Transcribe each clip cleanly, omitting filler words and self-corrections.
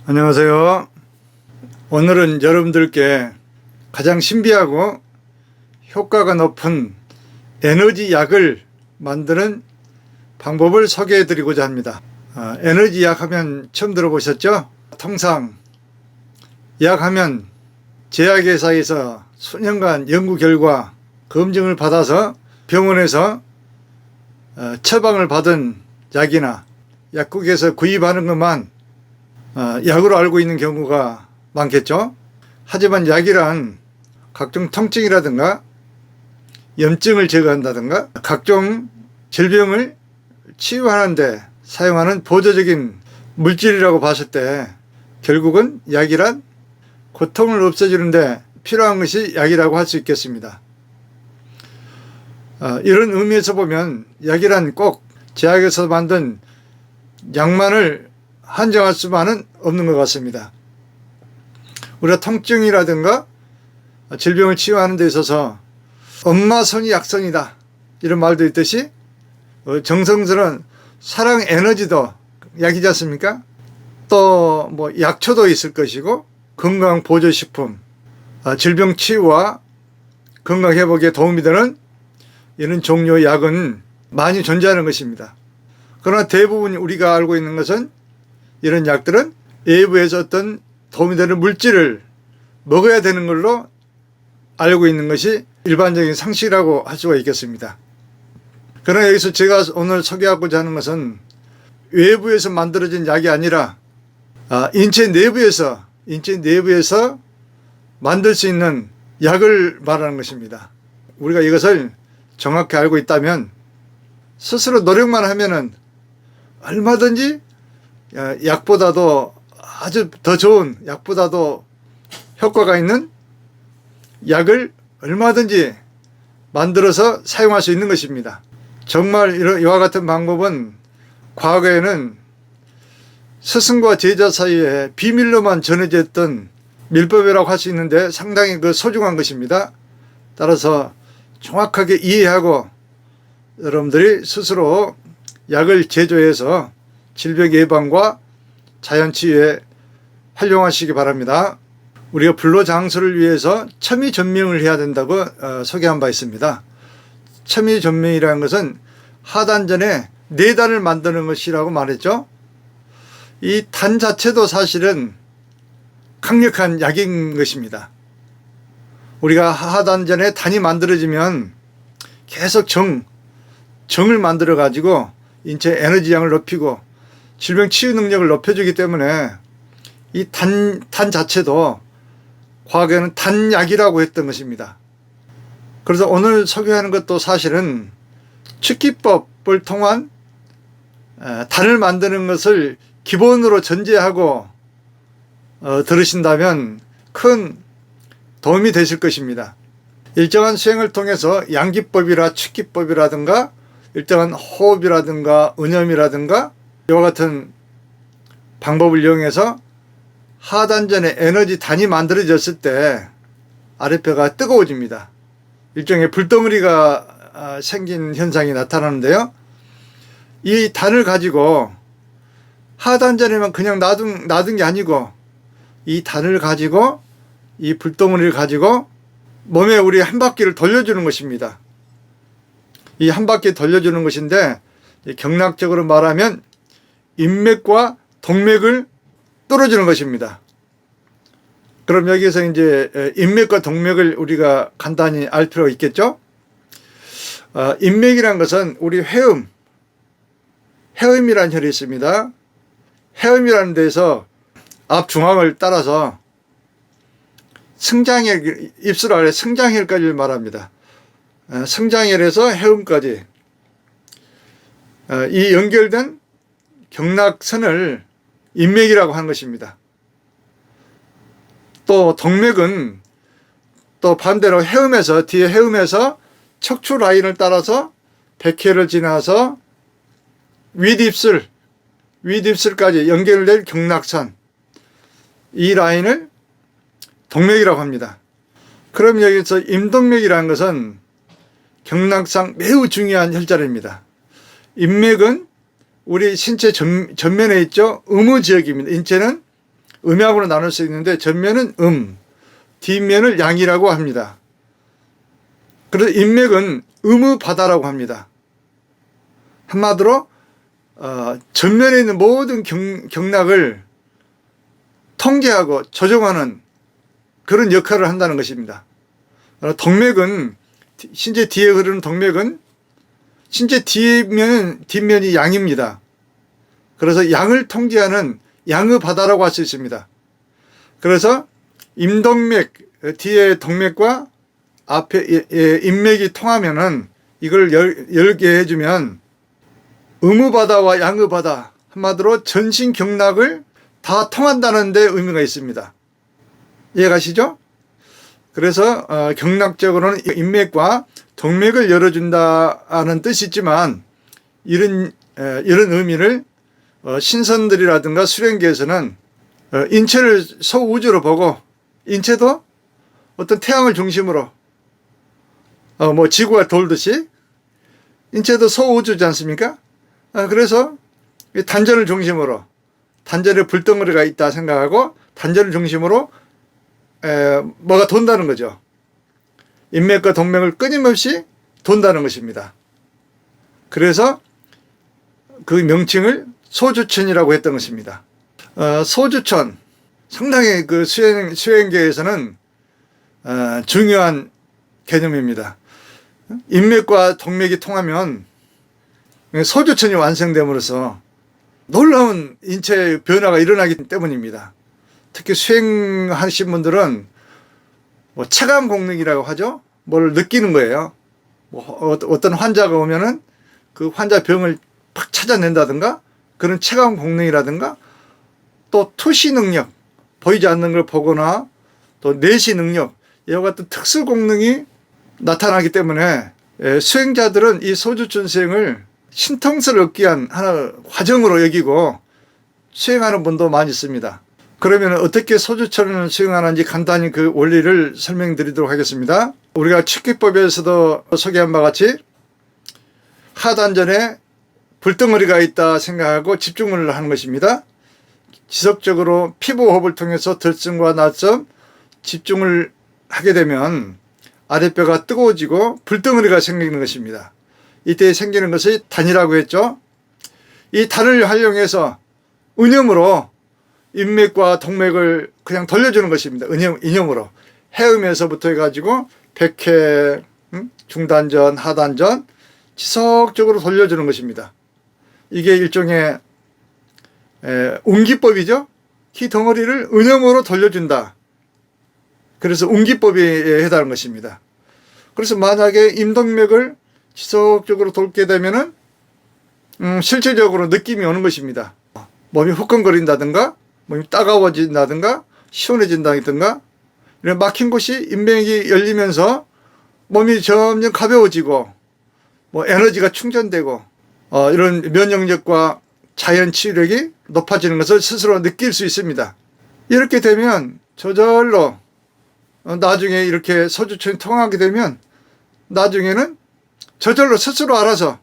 안녕하세요. 오늘은 여러분들께 가장 신비하고 효과가 높은 에너지 약을 만드는 방법을 소개해 드리고자 합니다. 에너지 약 하면 처음 들어보셨죠? 통상 약 하면 제약회사에서 수년간 연구 결과 검증을 받아서 병원에서 처방을 받은 약이나 약국에서 구입하는 것만 약으로 알고 있는 경우가 많겠죠. 하지만 약이란 각종 통증이라든가 염증을 제거한다든가 각종 질병을 치유하는 데 사용하는 보조적인 물질이라고 봤을 때 결국은 약이란 고통을 없애주는 데 필요한 것이 약이라고 할 수 있겠습니다. 이런 의미에서 보면 약이란 꼭 제약에서 만든 약만을 한정할 수만은 없는 것 같습니다. 우리가 통증이라든가 질병을 치유하는 데 있어서 엄마 손이 약손이다 이런 말도 있듯이 정성스러운 사랑 에너지도 약이지 않습니까? 또 뭐 약초도 있을 것이고 건강 보조식품, 질병 치유와 건강 회복에 도움이 되는 이런 종류의 약은 많이 존재하는 것입니다. 그러나 대부분 우리가 알고 있는 것은 이런 약들은 외부에서 어떤 도움이 되는 물질을 먹어야 되는 걸로 알고 있는 것이 일반적인 상식이라고 할 수가 있겠습니다. 그러나 여기서 제가 오늘 소개하고자 하는 것은 외부에서 만들어진 약이 아니라 인체 내부에서 만들 수 있는 약을 말하는 것입니다. 우리가 이것을 정확히 알고 있다면 스스로 노력만 하면은 얼마든지 약보다도 아주 더 좋은, 약보다도 효과가 있는 약을 얼마든지 만들어서 사용할 수 있는 것입니다. 정말 이와 같은 방법은 과거에는 스승과 제자 사이에 비밀로만 전해졌던 밀법이라고 할 수 있는데 상당히 소중한 것입니다. 따라서 정확하게 이해하고 여러분들이 스스로 약을 제조해서 질병 예방과 자연치유에 활용하시기 바랍니다. 우리가 불로장수를 위해서 첨의존명을 해야 된다고 소개한 바 있습니다. 첨의존명이라는 것은 하단전에 4단을 만드는 것이라고 말했죠. 이 단 자체도 사실은 강력한 약인 것입니다. 우리가 하단전에 단이 만들어지면 계속 정을 만들어 가지고 인체 에너지량을 높이고 질병 치유 능력을 높여주기 때문에 이 단 자체도 과거에는 단약이라고 했던 것입니다. 그래서 오늘 소개하는 것도 사실은 측기법을 통한 단을 만드는 것을 기본으로 전제하고 들으신다면 큰 도움이 되실 것입니다. 일정한 수행을 통해서 양기법이라 측기법이라든가 일정한 호흡이라든가 은염이라든가 이와 같은 방법을 이용해서 하단전에 에너지 단이 만들어졌을 때 아랫배가 뜨거워집니다. 일종의 불덩어리가 생긴 현상이 나타나는데요. 이 단을 가지고 하단전에만 그냥 놔둔 게 아니고 이 단을 가지고 이 불덩어리를 가지고 몸에 우리 한 바퀴를 돌려주는 것입니다. 이 한 바퀴 돌려주는 것인데 경락적으로 말하면 인맥과 동맥을 뚫어주는 것입니다. 그럼 여기서 이제 인맥과 동맥을 우리가 간단히 알 필요가 있겠죠? 인맥이란 것은 우리 회음이라는 혈이 있습니다. 회음이라는 데서 앞 중앙을 따라서 승장혈, 입술 아래 승장혈까지 말합니다. 승장혈에서 회음까지 이 연결된 경락선을 인맥이라고 하는 것입니다. 또 동맥은 또 반대로 뒤에 회음에서 척추 라인을 따라서 백회를 지나서 윗입술까지 연결될 경락선, 이 라인을 동맥이라고 합니다. 그럼 여기서 임동맥이라는 것은 경락상 매우 중요한 혈자리입니다. 인맥은 우리 신체 전면에 있죠. 의무지역입니다. 인체는 음양으로 나눌 수 있는데 전면은 뒷면을 양이라고 합니다. 그래서 인맥은 음의 바다라고 합니다. 한마디로 전면에 있는 모든 경락을 통제하고 조정하는 그런 역할을 한다는 것입니다. 동맥은 신체 뒤에 흐르는 동맥은 신체 뒷면이 양입니다. 그래서 양을 통제하는 양의 바다라고 할 수 있습니다. 그래서 임동맥 뒤에 동맥과 앞에 인맥이 통하면은 이걸 열게 해주면 음의 바다와 양의 바다, 한마디로 전신 경락을 다 통한다는 데 의미가 있습니다. 이해가시죠? 그래서 경락적으로는 인맥과 동맥을 열어준다는 뜻이 있지만 이런 의미를 신선들이라든가 수령계에서는 인체를 소우주로 보고 인체도 어떤 태양을 중심으로 지구가 돌듯이 인체도 소우주지 않습니까? 그래서 단전을 중심으로 단전에 불덩어리가 있다 생각하고 단전을 중심으로 뭐가 돈다는 거죠. 인맥과 동맥을 끊임없이 돈다는 것입니다. 그래서 그 명칭을 소주천이라고 했던 것입니다. 소주천 상당히 그 수행계에서는 중요한 개념입니다. 인맥과 동맥이 통하면 소주천이 완성됨으로써 놀라운 인체의 변화가 일어나기 때문입니다. 특히 수행하신 분들은 체감 공능이라고 하죠. 뭘 느끼는 거예요. 어떤 환자가 오면은 그 환자 병을 팍 찾아낸다든가 그런 체감 공능이라든가 또 투시 능력, 보이지 않는 걸 보거나 또 내시 능력, 이와 같은 특수 공능이 나타나기 때문에 수행자들은 이 소주천 수행을 신통성을 얻기 위한 하나의 과정으로 여기고 수행하는 분도 많이 있습니다. 그러면 어떻게 소주천을 수행하는지 간단히 그 원리를 설명드리도록 하겠습니다. 우리가 축기법에서도 소개한 바와 같이 하단전에 불덩어리가 있다 생각하고 집중을 하는 것입니다. 지속적으로 피부호흡을 통해서 들숨과 날숨 집중을 하게 되면 아랫배가 뜨거워지고 불덩어리가 생기는 것입니다. 이때 생기는 것이 단이라고 했죠. 이 단을 활용해서 은염으로 인맥과 동맥을 그냥 돌려주는 것입니다. 인염으로 해음에서부터 해가지고 백회, 중단전, 하단전 지속적으로 돌려주는 것입니다. 이게 일종의 운기법이죠. 키 덩어리를 은염으로 돌려준다. 그래서 운기법에 해당하는 것입니다. 그래서 만약에 임동맥을 지속적으로 돌게 되면은 실질적으로 느낌이 오는 것입니다. 몸이 후끈거린다든가 몸이 따가워진다든가 시원해진다든가 이런 막힌 곳이 인맥이 열리면서 몸이 점점 가벼워지고 에너지가 충전되고 이런 면역력과 자연 치유력이 높아지는 것을 스스로 느낄 수 있습니다. 이렇게 되면 저절로 나중에 이렇게 소주천이 통하게 되면 나중에는 저절로 스스로 알아서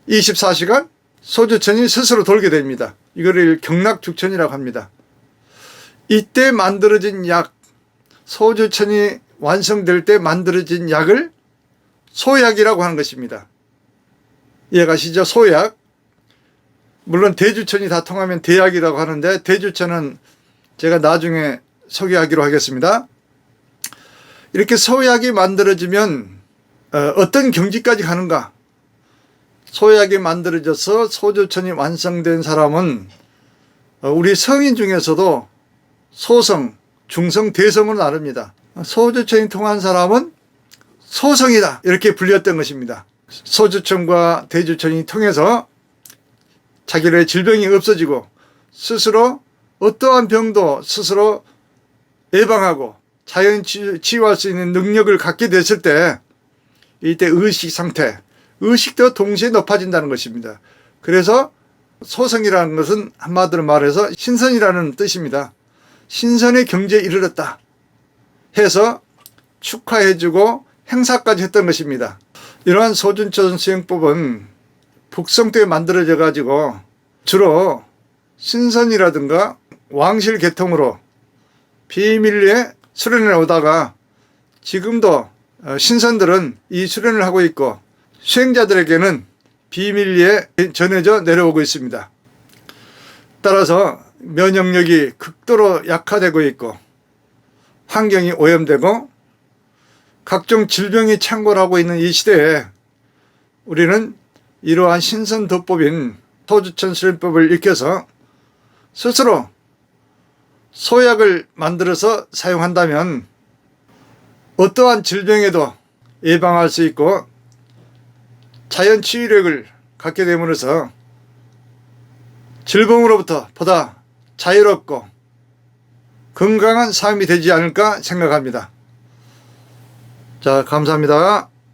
24시간 소주천이 스스로 돌게 됩니다. 이거를 경락죽천이라고 합니다. 이때 만들어진 약, 소주천이 완성될 때 만들어진 약을 소약이라고 하는 것입니다. 이해가시죠? 소약. 물론 대주천이 다 통하면 대약이라고 하는데 대주천은 제가 나중에 소개하기로 하겠습니다. 이렇게 소약이 만들어지면 어떤 경지까지 가는가? 소약이 만들어져서 소주천이 완성된 사람은 우리 성인 중에서도 소성, 중성, 대성으로 나눕니다. 소주천이 통한 사람은 소성이다 이렇게 불렸던 것입니다. 소주천과 대주천이 통해서 자기의 질병이 없어지고 스스로 어떠한 병도 스스로 예방하고 자연 치유할 수 있는 능력을 갖게 됐을 때 이때 의식 상태, 의식도 동시에 높아진다는 것입니다. 그래서 소성이라는 것은 한마디로 말해서 신선이라는 뜻입니다. 신선의 경지에 이르렀다 해서 축하해주고 행사까지 했던 것입니다. 이러한 소주천 수행법은 북성 때 만들어져 가지고 주로 신선이라든가 왕실 계통으로 비밀리에 수련을 오다가 지금도 신선들은 이 수련을 하고 있고 수행자들에게는 비밀리에 전해져 내려오고 있습니다. 따라서 면역력이 극도로 약화되고 있고 환경이 오염되고 각종 질병이 창궐하고 있는 이 시대에 우리는 이러한 신선도법인 소주천 수련법을 익혀서 스스로 소약을 만들어서 사용한다면 어떠한 질병에도 예방할 수 있고 자연 치유력을 갖게 됨으로써 질병으로부터 보다 자유롭고 건강한 삶이 되지 않을까 생각합니다. 자, 감사합니다.